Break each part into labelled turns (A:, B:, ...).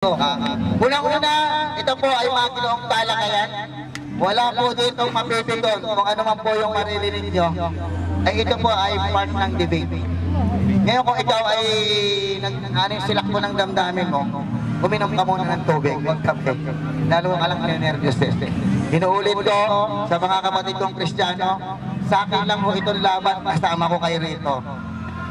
A: Unang-una, ito po ay mga ginoong talakayan. Wala po dito mapipigon kung ano man po yung maririnig nyo. Ay ito po ay part ng debate. Ngayon kung ikaw ay silak mo ng damdamin mo, uminom ka muna ng tubig, huwag kape. Lalo ka lang nervyos eh. Inuulit ko sa mga kapatid kong Kristiyano, sa akin lang po itong laban, kasama ko kayo rito.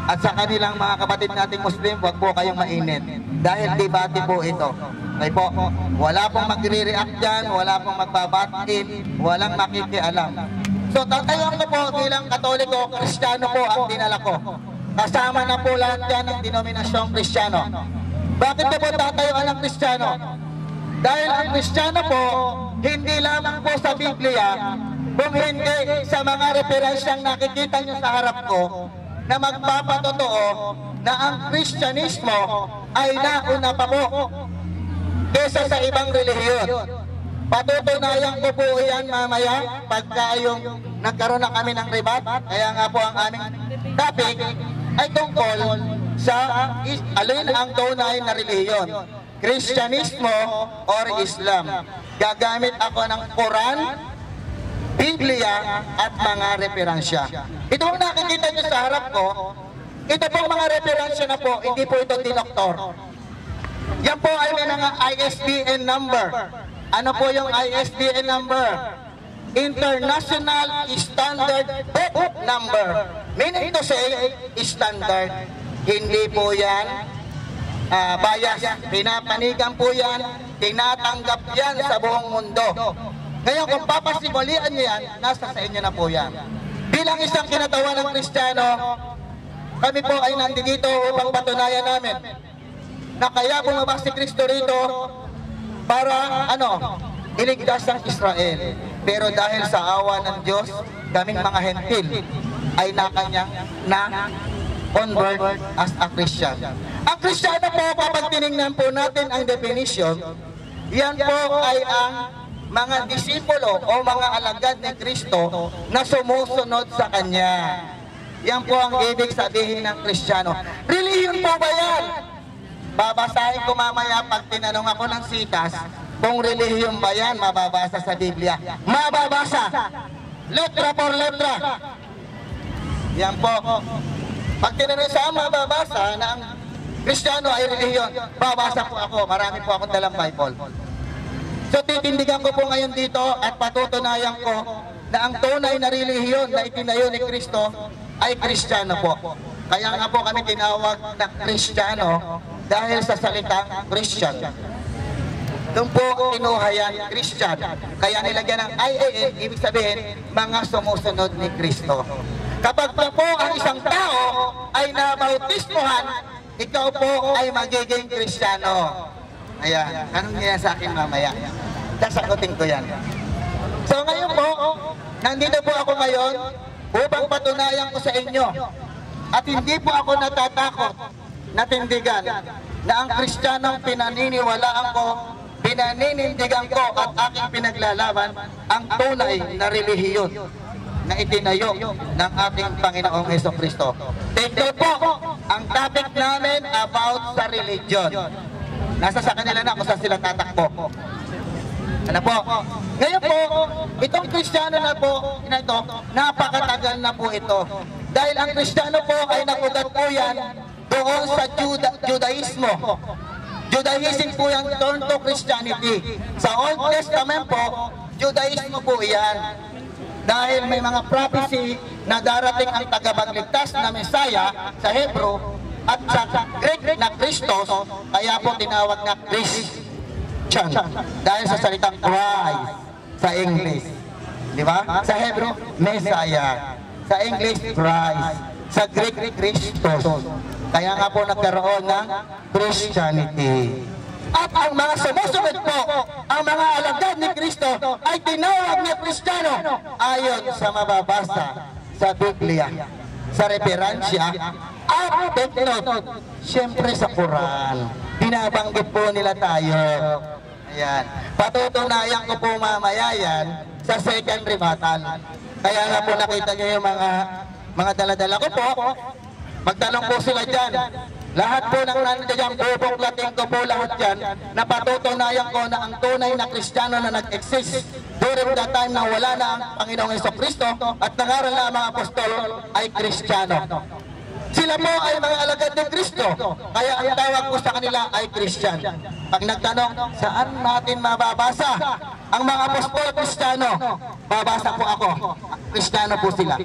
A: At sa kanilang mga kapatid nating Muslim, huwag po kayong mainit. Dahil debate po ito. Okay po, wala pong magre-react dyan, wala pong magbabatin, walang makikialam. So tatayuan ko po bilang Katoliko, Kristiyano po ang dinala ko. Kasama na po lahat yan ng denominasyong Kristiyano. Bakit po tatayuan ng Kristiyano? Dahil ang Kristiyano po, hindi lamang po sa Biblia, kung hindi sa mga referensyang nakikita nyo sa harap ko, na magpapatotoo na ang Kristyanismo ay nauna pa po kesa sa ibang relihiyon. Patutunayan ko po yan mamaya pagka yung nagkaroon na kami ng rebat. Kaya nga po ang aming topic ay tungkol sa alin ang tunay na relihiyon, Kristyanismo or Islam. Gagamit ako ng Quran, Biblia at mga referensya. Ito ang nakikita nyo sa harap ko. Ito pong mga referensya na po, hindi po ito dinoktor. Yan po ay may mga ISBN number. Ano po yung ISBN number? International Standard Book Number. Meaning to say, standard. Hindi po yan bias. Pinapanigan po yan. Tinatanggap yan sa buong mundo. Ngayon, kung papasimulian niyo yan, nasa sa inyo na po yan. Bilang isang kinatawan ng Kristiyano, kami po ay nandito upang patunayan namin na kaya bumaba si Kristo rito para iligtas ang Israel. Pero dahil sa awa ng Diyos, kaming mga hentil ay nakanyang convert as a Christian. Ang Kristiyano po, kapag tinignan po natin ang definition, yan po ay ang mga disipulo o mga alagad ni Kristo na sumusunod sa Kanya. Yan po ang ibig sabihin ng Kristiyano. Relihiyon po ba yan? Babasahin ko mamaya pag tinanong ako ng sitas kung relihiyon ba yan, mababasa sa Biblia. Mababasa. Letra por letra. Yan po. Pag tinanong sa mababasa na ang Kristiyano ay relihiyon, babasa po ako. Marami po akong dalang Bible. So titindigan ko po ngayon dito at patutunayan ko na ang tunay na relihiyon na itinayo ni Kristo ay Kristiyano po. Kaya nga po kami tinawag na Kristiyano dahil sa salitang Christian. Doon po kinuha yan, Christian. Kaya nilagyan ng IAN, ibig sabihin, mga sumusunod ni Kristo. Kapag pa po ang isang tao ay nabautismohan, ikaw po ay magiging Kristiyano. Ayan, tanong niya sa akin mamaya. Sasagutin ko yan. So ngayon po, nandito po ako ngayon upang patunayan ko sa inyo. At hindi po ako natatakot na tindigan na ang Kristiyanong pinaniniwalaan ko, pinaninindigan ko at aking pinaglalaban ang tunay na relihiyon na itinayo ng ating Panginoong Jesucristo. Ito po ang topic namin about sa religion. Nasa sa kanila na kung saan sila tatakbo. Ano po? Ngayon po, itong Kristiyano na po, napakatagal na po ito. Dahil ang Kristiyano po ay nagugat po yan doon sa Judaismo. Judaism po yung turn to Christianity. Sa Old Testament po, Judaismo po yan. Dahil may mga prophecy na darating ang tagapagligtas na Messiah sa Hebrew, at sa Greek na Christos, kaya po tinawag na Christian. Dahil sa salitang Christ sa English. Di ba? Sa Hebrew, Messiah. Sa English, Christ. Sa Greek, Christos. Kaya nga po nagkaroon ng Christianity. At ang mga sumusunod po, ang mga alagad ni Kristo ay tinawag na Kristiyano ayon sa mababasa sa Biblia. Sa referensya at footnote, siyempre sa Quran. Binabanggit po nila tayo. Ayan. Patutunayan ko po mamaya yan sa second rebuttal. Kaya nga po nakita nyo yung mga daladala ko po. Magtanong po sila dyan. Lahat po ng nandiyan, bubuklatin ko po lahat yan na patutunayan ko na ang tunay na Kristiyano na nag-exist during the time na wala na ang Panginoong Jesucristo at nangaral na ang mga apostol ay Kristiyano. Sila po ay mga alagad ng Kristo, kaya ang tawag ko sa kanila ay Christian. Pag nagtanong, saan natin mababasa ang mga apostol Kristiyano? Babasa po ako, Kristiyano po sila.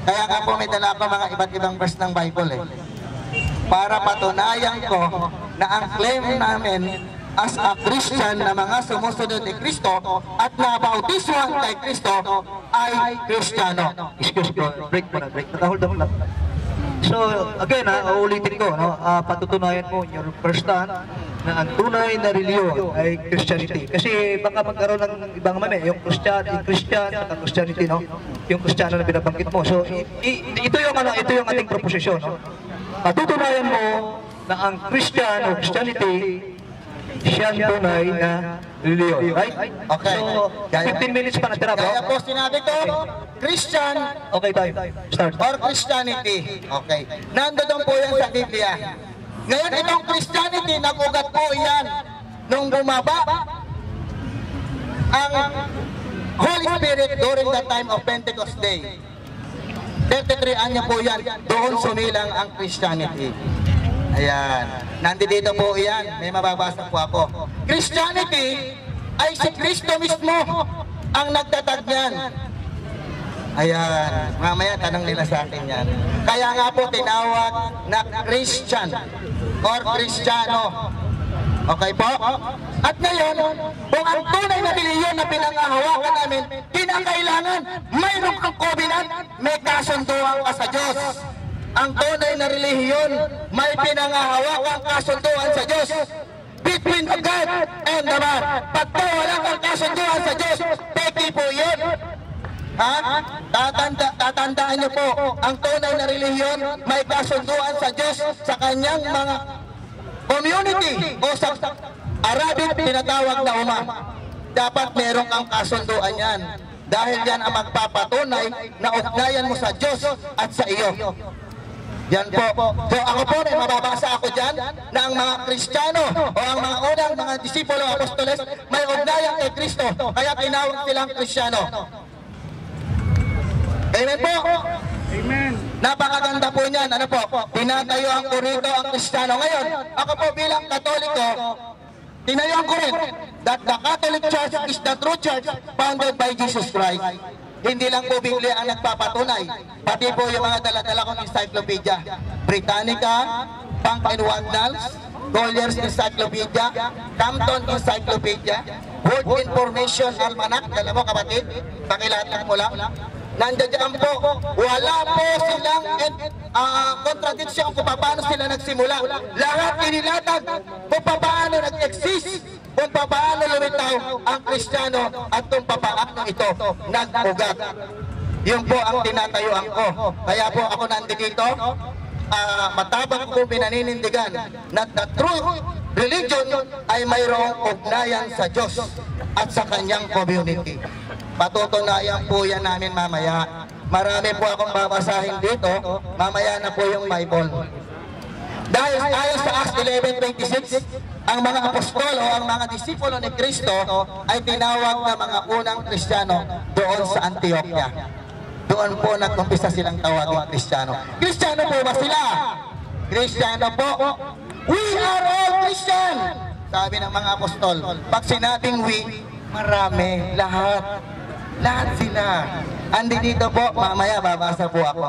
A: Kaya nga po may dala ako mga iba't ibang verse ng Bible para patunayan ko na ang claim namin as a Christian na mga sumusunod ni Kristo at nabautismuhan kay Kristo ay Kristiyano.
B: Excuse me, break muna, break. Naka-hold on lang. So, again, uulitin ko, patutunayan mo your first stand na ang tunay na reliyon ay Christianity. Kasi baka magkaroon ng ibang mami, yung Christian at Christianity, no? Yung Kristiyano na binabanggit mo. So, ito yung ating proposisyon, no? Patutunayan mo na ang Christian o Christianity siya ang tunay na reliyon, right?
A: Okay.
B: So, 15 minutes pa natira, bro.
A: Kaya po sinabi ko, Christian
B: Okay, tayo. Start.
A: or Christianity. Okay. Nandoon po yan sa Biblia. Ngayon itong Christianity, nag-ugat po yan nung bumaba ang Holy Spirit during the time of Pentecost Day. 33 anyo po yan, doon sumilang ang Christianity. Ayan. Nandito po yan, may mababasa po ako. Christianity ay si Kristo mismo ang nagtatag niyan. Ayan. Mamaya tanong nila sa akin yan. Kaya nga po tinawag na Christian or Kristiyano. Okay po? At ngayon, kung ang tunay na reliyon na pinangahawakan namin, kinakailangan mayroon kang covenant, may kasunduan ka sa Diyos. Ang tunay na relihiyon, may pinangahawakan kasunduan sa Diyos between the God and the man. Pagka wala kang kasunduan sa Diyos, peki po yun. Ha? Tatandaan niyo po, ang tunay na relihiyon, may kasunduan sa Diyos sa kanyang mga community o sa Arabic tinatawag na umma. Dapat meron kang kasunduan yan. Dahil yan ang magpapatunay na ugnayan mo sa Diyos at sa iyo. Yan po. So ako po, may mababasa ako dyan na ang mga Kristiyano o ang mga unang mga disipulo apostoles may ugnayan kay Kristo. Kaya tinawag silang Kristiyano. Amen po? Amen. Napakaganda po niyan. Ano po? Tinatayo ang kurito ang Kristiyano. Ngayon, ako po bilang Katoliko, tinayuan ko rin that the Catholic Church is the true church founded by Jesus Christ. Hindi lang po Biblia ang nagpapatunay. Pati po yung mga dala-dala kong encyclopedia. Britannica, Punk and Wagnalls, Collier's Encyclopedia, Campton Encyclopedia, World Information Almanac, dala mo kapatid, pakilatag mo lang. Nandiyan po, wala po silang contradiction kung paano sila nagsimula. Lahat inilatag kung paano nag-exist, kung paano lumitaw ang Kristiyano at kung paano ito nag-ugat. Yun po ang tinatayuan ko. Kaya po ako nandito, matabang po pinaninindigan na the true religion ay mayroong ugnayan sa Diyos at sa kanyang community. Patutunayan po yan namin mamaya. Marami po akong babasahin dito. Mamaya na po yung Bible. Dahil ayon sa Acts 11:26, ang mga apostol o ang mga disipulo ni Kristo ay tinawag na mga unang Kristiyano doon sa Antioquia. Doon po nag-umpisa silang tawagin Kristiyano. Kristiyano po ba sila? Kristiyano po. We are all Christian! Sabi ng mga apostol. Pag sinabing we, marami, lahat. Lahat sila. Andi dito po, mamaya babasa po ako.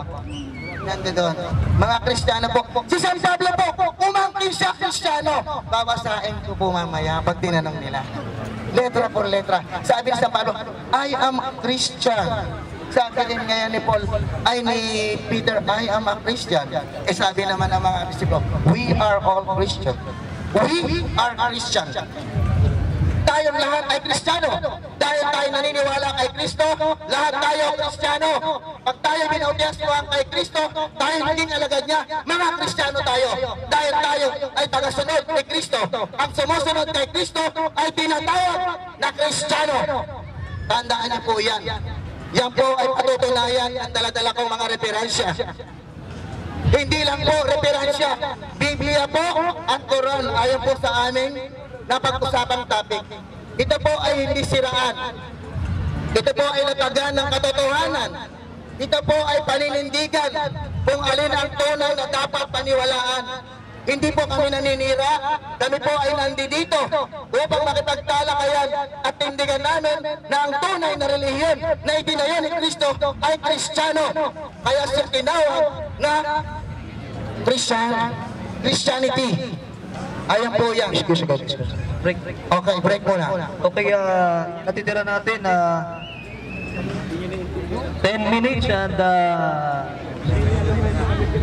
A: Nandito doon. Mga Kristiyano po. Si San Pablo po, umangkin siya Kristiyano. Babasahin ko po mamaya pag tinanong nila. Letra por letra. Sabi ni San Pablo, I am a Christian. Sabi din ngayon ni Paul, ay ni Peter, I am a Christian. Eh sabi naman ng mga disipulo, we are all Christian. We are Christian. Tayong lahat ay Kristiyano. Dahil tayo naniniwala kay Kristo, lahat tayo Kristiyano. Pag tayo binautiasmuhan kay Kristo, tayo naging alagad niya, mga Kristiyano tayo. Dahil tayo ay tagasunod kay Kristo. Ang sumusunod kay Kristo ay tinatawag na Kristiyano. Tandaan niyo po yan. Yan po ay patutunayan ang dala-dala kong mga referensya. Hindi lang po referensya. Biblia po at Quran ayon po sa aming napag-usapang topic. Ito po ay hindi siraan. Ito po ay natagan ng katotohanan. Ito po ay paninindigan kung alin ang tunay na dapat paniwalaan. Hindi po kami naninira, kami po ay nandito upang makipagtalakayan at tindigan namin na ang tunay na relihiyon na itinayo ni Kristo ay Kristiyano. Kaya siya tinawag na Christianity. Ayan po yan.
B: Break.
A: Okay, break muna.
B: Okay, natitira natin na 10 minutes and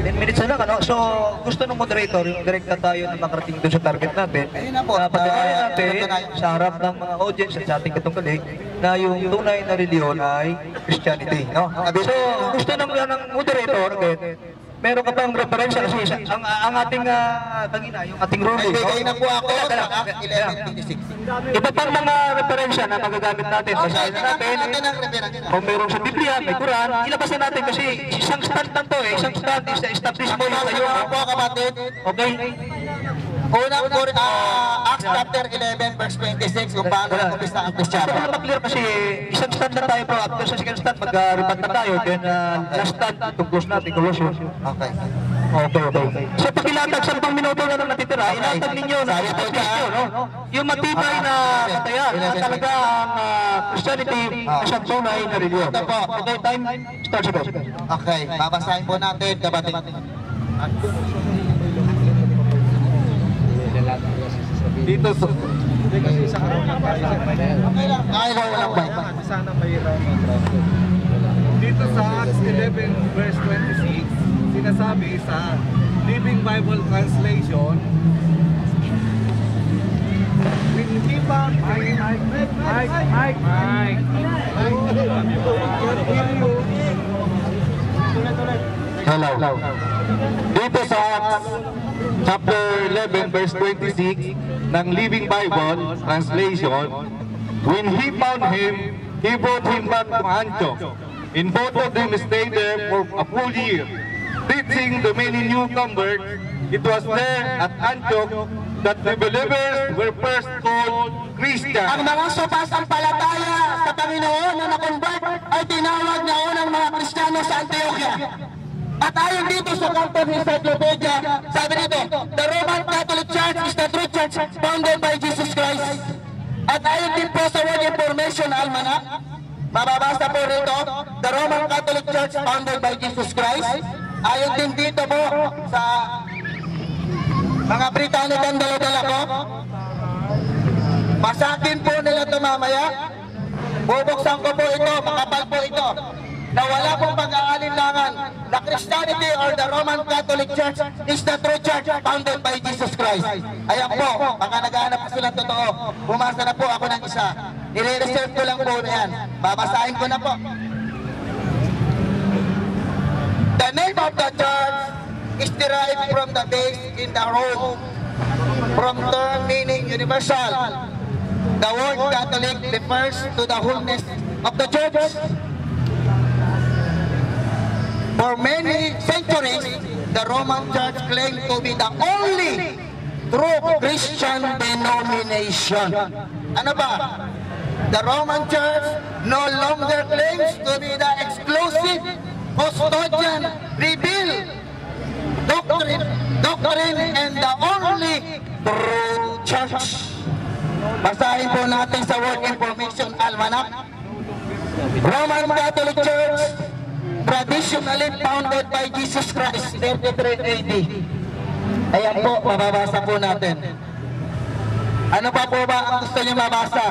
B: 10 minutes na lang, ano? So, gusto ng moderator, yung direct na tayo na makarating doon sa target natin.
A: Ayun na po.
B: Patunayan natin sa harap ng mga audience at sa ating katungkulig na yung tunay na reliyon ay Christianity. No? So, gusto ng moderator, okay, meron ka bang referensya kasi ang ating tangina, yung ating ruling.
A: Nagbigay na po ako sa Act 1126.
B: Iba pang mga referensya na magagamit natin. Basahin na natin. Kung meron sa Biblia, may Quran, ilabas na natin kasi isang stand lang to eh. Isang stand is establish mo yung tayo.
A: Po kapatid.
B: Okay?
A: Unang Acts chapter 11 verse 26 kung paano nag-umpisa ang Kristiyano.
B: Para ma-clear kasi isang stand lang tayo po. After sa second stand, mag-rebat na tayo. Then last stand, itong close natin, Colossians.
A: Okay.
B: Okay. So pakilatag, 10 minuto na lang natitira, ilatag ninyo na establish no? Yung matibay na katayan, talaga ang Christianity na siyang tunay na reliyon. Okay, time starts ago.
A: Okay, babasahin po natin kapatid.
C: Dito sa
A: Ay, walang bay.
C: sana may Dito sa Acts 11 verse 26, sinasabi sa Living Bible Translation, when he found
D: Hello. Dito sa Acts chapter 11 verse 26 ng Living Bible Translation, when he found him, he brought him back to Antioch. In both of them stayed there for a full year, teaching the many new converts. It was there at Antioch that the believers were first called Christians.
A: Ang mga sumasampalataya sa Panginoon na na-convert ay tinawag na unang mga Kristiyano sa Antioquia. At ayon dito sa Canton Encyclopedia, sabi dito, the Roman Catholic Church is the true church founded by Jesus Christ. At ayon din po sa Word Information Almanac, mababasa po rito, the Roman Catholic Church founded by Jesus Christ. Ayon din dito po sa mga Britannican dala-dala ko, masakin po nila ito mamaya. Bubuksan ko po ito, makapal po ito, na wala pong pag-aalinlangan na Christianity or the Roman Catholic Church is the true church founded by Jesus Christ. Ayan po, baka naghahanap po silang totoo. Bumasa na po ako ng isa. I-reserve ko lang po na yan. Babasahin ko na po. The name of the church is derived from the base in the Rome, from term meaning universal. The word Catholic refers to the wholeness of the church. For many centuries, the Roman Church claimed to be the only true Christian denomination. Ano ba? The Roman Church no longer claims to be the exclusive custodian, revealed doctrine and the only true church. Basahin po natin sa Word Information Almanac. Roman Catholic Church, traditionally founded by Jesus Christ, 33 AD. Ayan po, mababasa po natin. Ano pa po ba ang gusto niyo mabasa?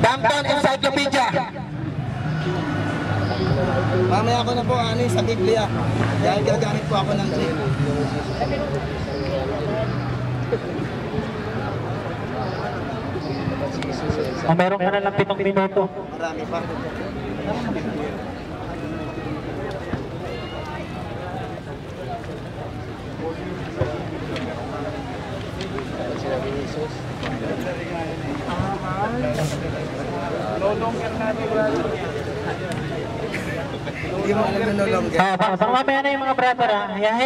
A: Canton Encyclopedia. Mamaya ako na po sa Biblia. Dahil gagamit po ako ng G.
B: Meron ka na lang 7 minuto.
A: Marami pa.
C: no longer natin
A: Hindi mo alam na no longer.
E: Baka mamaya na yung mga brother ha. Hayaan